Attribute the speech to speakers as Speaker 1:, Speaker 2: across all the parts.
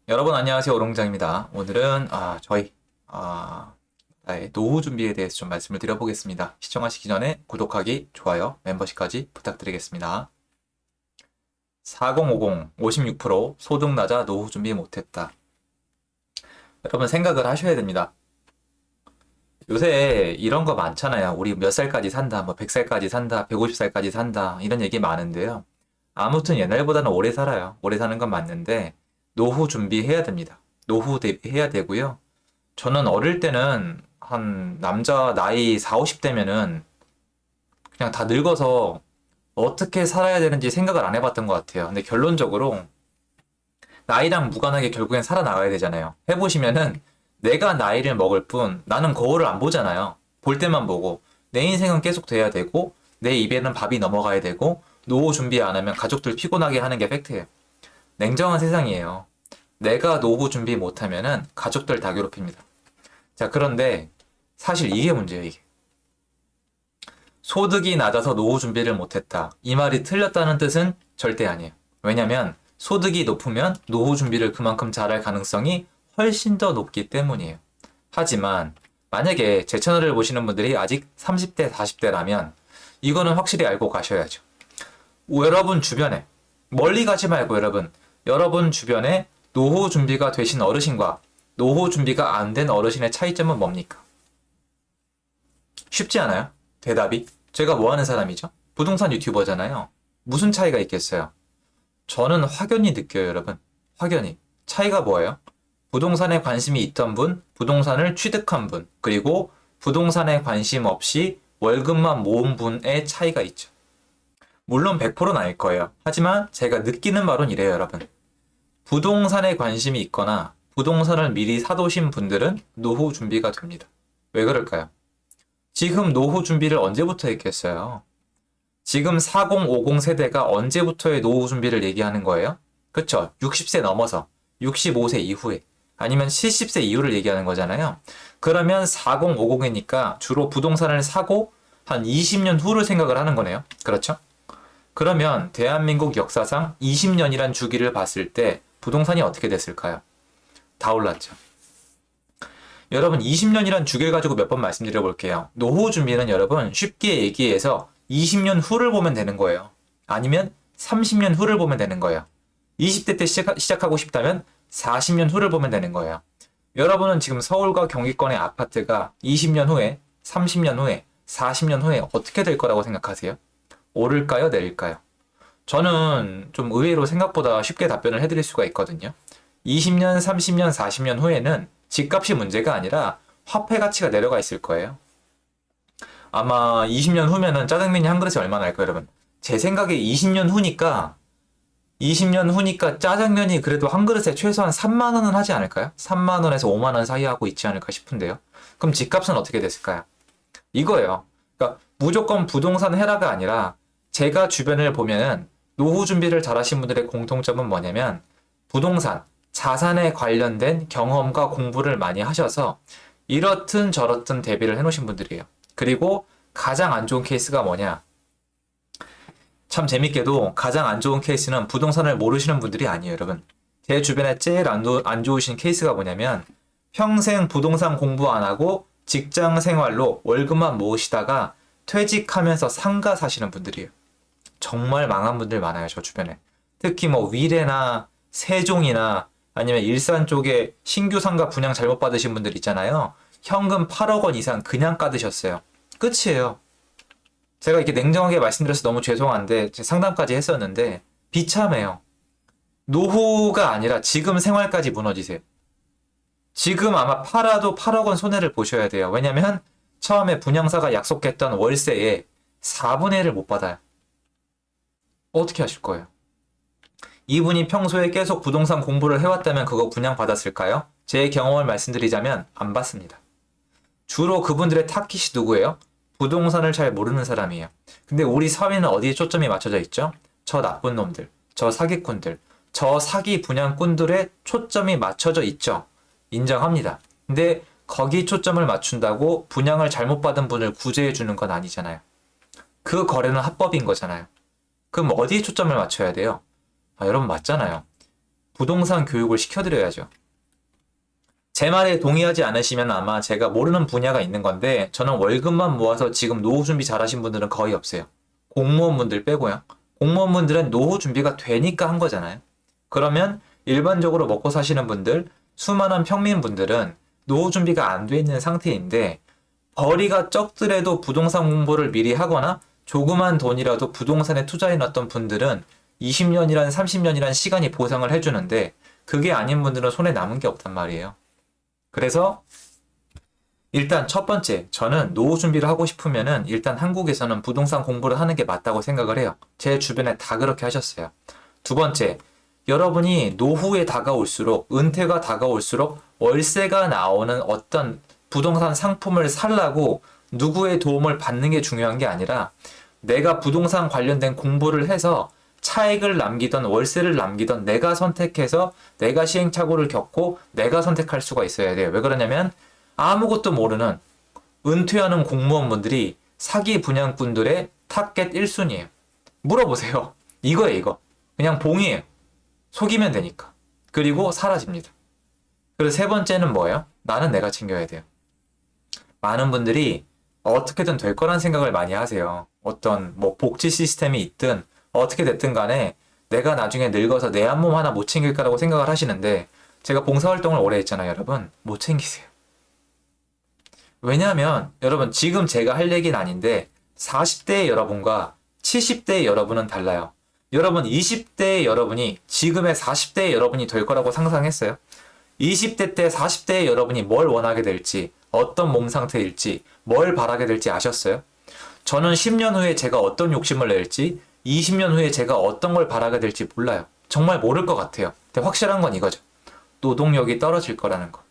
Speaker 1: 여러분 안녕하세요. 오롱장입니다. 오늘은 저희 나의 노후 준비에 대해서 좀 말씀을 드려보겠습니다. 시청하시기 전에 구독하기, 좋아요, 멤버십까지 부탁드리겠습니다. 4050 56% 소득 낮아 노후 준비 못했다. 여러분 생각을 하셔야 됩니다. 요새 이런 거 많잖아요. 우리 몇 살까지 산다, 뭐 100살까지 산다, 150살까지 산다 이런 얘기 많은데요. 아무튼 옛날보다는 오래 살아요. 오래 사는 건 맞는데 노후 준비해야 됩니다. 노후 대비해야 되고요. 저는 어릴 때는 한 남자 나이 4, 50대면은 그냥 다 늙어서 어떻게 살아야 되는지 생각을 안 해봤던 것 같아요. 근데 결론적으로 나이랑 무관하게 결국엔 살아나가야 되잖아요. 해보시면은 내가 나이를 먹을 뿐 나는 거울을 안 보잖아요. 볼 때만 보고 내 인생은 계속 돼야 되고 내 입에는 밥이 넘어가야 되고 노후 준비 안 하면 가족들 피곤하게 하는 게 팩트예요. 냉정한 세상이에요. 내가 노후 준비 못하면은 가족들 다 괴롭힙니다. 자, 그런데 사실 이게 문제예요, 이게. 소득이 낮아서 노후 준비를 못했다. 이 말이 틀렸다는 뜻은 절대 아니에요. 왜냐면 소득이 높으면 노후 준비를 그만큼 잘할 가능성이 훨씬 더 높기 때문이에요. 하지만 만약에 제 채널을 보시는 분들이 아직 30대, 40대라면 이거는 확실히 알고 가셔야죠. 여러분 주변에 멀리 가지 말고 여러분 주변에 노후 준비가 되신 어르신과 노후 준비가 안 된 어르신의 차이점은 뭡니까? 쉽지 않아요? 대답이? 제가 뭐 하는 사람이죠? 부동산 유튜버잖아요. 무슨 차이가 있겠어요? 저는 확연히 느껴요, 여러분. 확연히. 차이가 뭐예요? 부동산에 관심이 있던 분, 부동산을 취득한 분, 그리고 부동산에 관심 없이 월급만 모은 분의 차이가 있죠. 물론 100%는 아닐 거예요. 하지만 제가 느끼는 바로는 이래요, 여러분. 부동산에 관심이 있거나 부동산을 미리 사두신 분들은 노후 준비가 됩니다. 왜 그럴까요? 지금 노후 준비를 언제부터 했겠어요? 지금 4050 세대가 언제부터의 노후 준비를 얘기하는 거예요? 그쵸? 60세 넘어서, 65세 이후에, 아니면 70세 이후를 얘기하는 거잖아요. 그러면 4050이니까 주로 부동산을 사고 한 20년 후를 생각을 하는 거네요. 그렇죠? 그러면 대한민국 역사상 20년이란 주기를 봤을 때 부동산이 어떻게 됐을까요? 다 올랐죠. 여러분 20년이란 주기를 가지고 몇 번 말씀드려 볼게요. 노후 준비는 여러분 쉽게 얘기해서 20년 후를 보면 되는 거예요. 아니면 30년 후를 보면 되는 거예요. 20대 때 시작하고 싶다면 40년 후를 보면 되는 거예요. 여러분은 지금 서울과 경기권의 아파트가 20년 후에, 30년 후에, 40년 후에 어떻게 될 거라고 생각하세요? 오를까요? 내릴까요? 저는 좀 의외로 생각보다 쉽게 답변을 해드릴 수가 있거든요. 20년, 30년, 40년 후에는 집값이 문제가 아니라 화폐 가치가 내려가 있을 거예요. 아마 20년 후면은 짜장면이 한 그릇에 얼마나 할까요, 여러분? 제 생각에 20년 후니까 짜장면이 그래도 한 그릇에 최소한 3만 원은 하지 않을까요? 3만 원에서 5만 원 사이 하고 있지 않을까 싶은데요. 그럼 집값은 어떻게 됐을까요? 이거예요. 그러니까 무조건 부동산 해라가 아니라 제가 주변을 보면은 노후 준비를 잘하신 분들의 공통점은 뭐냐면 부동산, 자산에 관련된 경험과 공부를 많이 하셔서 이렇든 저렇든 대비를 해놓으신 분들이에요. 그리고 가장 안 좋은 케이스가 뭐냐? 참 재밌게도 가장 안 좋은 케이스는 부동산을 모르시는 분들이 아니에요, 여러분. 제 주변에 제일 안 좋으신 케이스가 뭐냐면 평생 부동산 공부 안 하고 직장 생활로 월급만 모으시다가 퇴직하면서 상가 사시는 분들이에요. 정말 망한 분들 많아요, 저 주변에. 특히 뭐 위례나 세종이나 아니면 일산 쪽에 신규 상가 분양 잘못 받으신 분들 있잖아요. 현금 8억 원 이상 그냥 까드셨어요. 끝이에요. 제가 이렇게 냉정하게 말씀드려서 너무 죄송한데 상담까지 했었는데 비참해요. 노후가 아니라 지금 생활까지 무너지세요. 지금 아마 팔아도 8억 원 손해를 보셔야 돼요. 왜냐면 처음에 분양사가 약속했던 월세에 4분의 1을 못 받아요. 어떻게 하실 거예요? 이분이 평소에 계속 부동산 공부를 해왔다면 그거 분양받았을까요? 제 경험을 말씀드리자면 안 받습니다. 주로 그분들의 타깃이 누구예요? 부동산을 잘 모르는 사람이에요. 근데 우리 사회는 어디에 초점이 맞춰져 있죠? 저 나쁜 놈들, 저 사기꾼들, 저 사기 분양꾼들의 초점이 맞춰져 있죠. 인정합니다. 근데 거기 초점을 맞춘다고 분양을 잘못 받은 분을 구제해 주는 건 아니잖아요. 그 거래는 합법인 거잖아요. 그럼 어디에 초점을 맞춰야 돼요? 여러분 맞잖아요. 부동산 교육을 시켜드려야죠. 제 말에 동의하지 않으시면 아마 제가 모르는 분야가 있는 건데 저는 월급만 모아서 지금 노후 준비 잘하신 분들은 거의 없어요. 공무원분들 빼고요. 공무원분들은 노후 준비가 되니까 한 거잖아요. 그러면 일반적으로 먹고 사시는 분들, 수많은 평민분들은 노후 준비가 안 돼 있는 상태인데 벌이가 적더라도 부동산 공부를 미리 하거나 조그만 돈이라도 부동산에 투자해 놨던 분들은 20년이란 30년이란 시간이 보상을 해주는데 그게 아닌 분들은 손에 남은 게 없단 말이에요. 그래서 일단 첫 번째, 저는 노후 준비를 하고 싶으면은 일단 한국에서는 부동산 공부를 하는 게 맞다고 생각을 해요. 제 주변에 다 그렇게 하셨어요. 두 번째, 여러분이 노후에 다가올수록, 은퇴가 다가올수록 월세가 나오는 어떤 부동산 상품을 살라고 누구의 도움을 받는 게 중요한 게 아니라 내가 부동산 관련된 공부를 해서 차익을 남기던 월세를 남기던 내가 선택해서 내가 시행착오를 겪고 내가 선택할 수가 있어야 돼요. 왜 그러냐면 아무것도 모르는 은퇴하는 공무원분들이 사기 분양꾼들의 타겟 1순위예요. 물어보세요. 이거예요, 이거. 그냥 봉이에요. 속이면 되니까. 그리고 사라집니다. 그리고 세 번째는 뭐예요? 나는 내가 챙겨야 돼요. 많은 분들이 어떻게든 될 거란 생각을 많이 하세요. 어떤 뭐 복지 시스템이 있든 어떻게 됐든 간에 내가 나중에 늙어서 내 한 몸 하나 못 챙길 거라고 생각을 하시는데 제가 봉사활동을 오래 했잖아요, 여러분. 못 챙기세요. 왜냐하면 여러분 지금 제가 할 얘기는 아닌데 40대의 여러분과 70대의 여러분은 달라요. 여러분 20대의 여러분이 지금의 40대의 여러분이 될 거라고 상상했어요? 20대 때 40대의 여러분이 뭘 원하게 될지 어떤 몸 상태일지 뭘 바라게 될지 아셨어요? 저는 10년 후에 제가 어떤 욕심을 낼지 20년 후에 제가 어떤 걸 바라게 될지 몰라요. 정말 모를 것 같아요. 근데 확실한 건 이거죠. 노동력이 떨어질 거라는 거.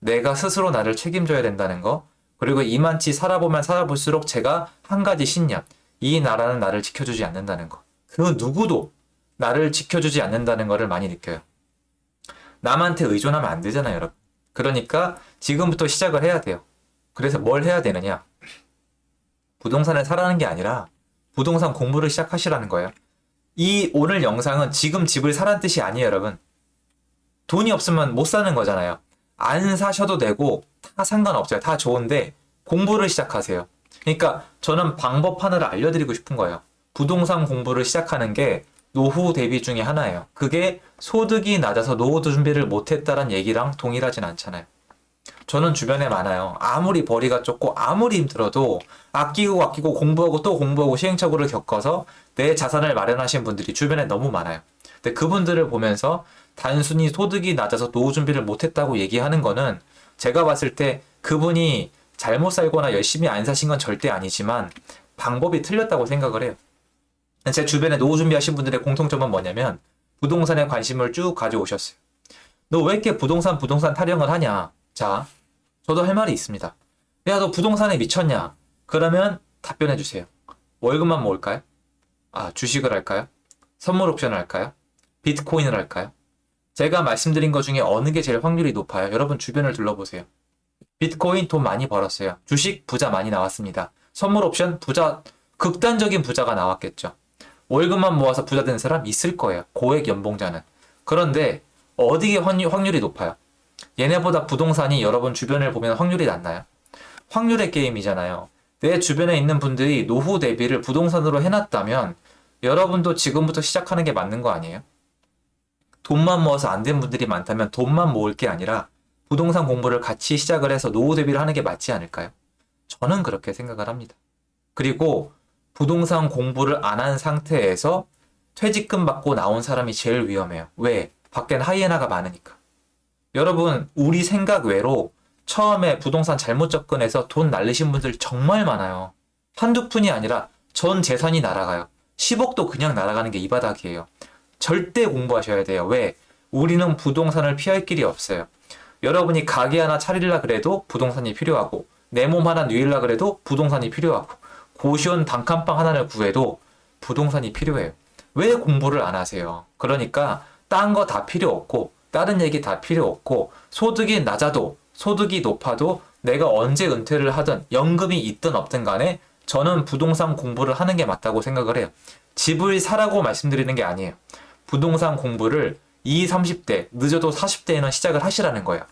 Speaker 1: 내가 스스로 나를 책임져야 된다는 거. 그리고 이만치 살아보면 살아볼수록 제가 한 가지 신념. 이 나라는 나를 지켜주지 않는다는 거. 그 누구도 나를 지켜주지 않는다는 거를 많이 느껴요. 남한테 의존하면 안 되잖아요, 여러분. 그러니까 지금부터 시작을 해야 돼요. 그래서 뭘 해야 되느냐? 부동산을 사라는 게 아니라 부동산 공부를 시작하시라는 거예요. 이 오늘 영상은 지금 집을 사라는 뜻이 아니에요, 여러분. 돈이 없으면 못 사는 거잖아요. 안 사셔도 되고 다 상관없어요. 다 좋은데 공부를 시작하세요. 그러니까 저는 방법 하나를 알려드리고 싶은 거예요. 부동산 공부를 시작하는 게 노후 대비 중에 하나예요. 그게 소득이 낮아서 노후 준비를 못했다는 얘기랑 동일하진 않잖아요. 저는 주변에 많아요. 아무리 벌이가 좁고 아무리 힘들어도 아끼고 공부하고 또 공부하고 시행착오를 겪어서 내 자산을 마련하신 분들이 주변에 너무 많아요. 근데 그분들을 보면서 단순히 소득이 낮아서 노후 준비를 못했다고 얘기하는 거는 제가 봤을 때 그분이 잘못 살거나 열심히 안 사신 건 절대 아니지만 방법이 틀렸다고 생각을 해요. 제 주변에 노후 준비하신 분들의 공통점은 뭐냐면 부동산에 관심을 쭉 가져오셨어요. 너 왜 이렇게 부동산 타령을 하냐? 자, 저도 할 말이 있습니다. 야, 너 부동산에 미쳤냐? 그러면 답변해 주세요. 월급만 모을까요? 아, 주식을 할까요? 선물 옵션을 할까요? 비트코인을 할까요? 제가 말씀드린 것 중에 어느 게 제일 확률이 높아요? 여러분 주변을 둘러보세요. 비트코인 돈 많이 벌었어요. 주식 부자 많이 나왔습니다. 선물 옵션 부자, 극단적인 부자가 나왔겠죠. 월급만 모아서 부자 된 사람 있을 거예요. 고액 연봉자는. 그런데 어디에 확률이 높아요? 얘네보다 부동산이 여러분 주변을 보면 확률이 낮나요? 확률의 게임이잖아요. 내 주변에 있는 분들이 노후 대비를 부동산으로 해놨다면 여러분도 지금부터 시작하는 게 맞는 거 아니에요? 돈만 모아서 안 된 분들이 많다면 돈만 모을 게 아니라 부동산 공부를 같이 시작을 해서 노후 대비를 하는 게 맞지 않을까요? 저는 그렇게 생각을 합니다. 그리고 부동산 공부를 안 한 상태에서 퇴직금 받고 나온 사람이 제일 위험해요. 왜? 밖엔 하이에나가 많으니까. 여러분, 우리 생각 외로 처음에 부동산 잘못 접근해서 돈 날리신 분들 정말 많아요. 한두 푼이 아니라 전 재산이 날아가요. 10억도 그냥 날아가는 게 이 바닥이에요. 절대 공부하셔야 돼요. 왜? 우리는 부동산을 피할 길이 없어요. 여러분이 가게 하나 차리려 그래도 부동산이 필요하고 내 몸 하나 누이려 그래도 부동산이 필요하고 고시원 단칸방 하나를 구해도 부동산이 필요해요. 왜 공부를 안 하세요? 그러니까 딴 거 다 필요 없고 다른 얘기 다 필요 없고 소득이 낮아도 소득이 높아도 내가 언제 은퇴를 하든 연금이 있든 없든 간에 저는 부동산 공부를 하는 게 맞다고 생각을 해요. 집을 사라고 말씀드리는 게 아니에요. 부동산 공부를 20, 30대, 늦어도 40대에는 시작을 하시라는 거예요.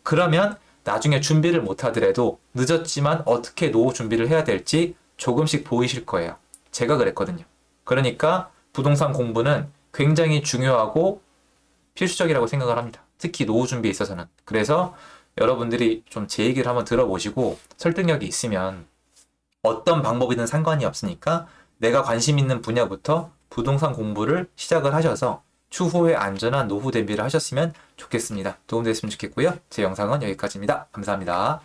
Speaker 1: 그러면 나중에 준비를 못 하더라도 늦었지만 어떻게 노후 준비를 해야 될지 조금씩 보이실 거예요. 제가 그랬거든요. 그러니까 부동산 공부는 굉장히 중요하고 필수적이라고 생각을 합니다. 특히 노후 준비에 있어서는. 그래서 여러분들이 좀 제 얘기를 한번 들어보시고 설득력이 있으면 어떤 방법이든 상관이 없으니까 내가 관심 있는 분야부터 부동산 공부를 시작을 하셔서 추후에 안전한 노후 대비를 하셨으면 좋겠습니다. 도움됐으면 좋겠고요. 제 영상은 여기까지입니다. 감사합니다.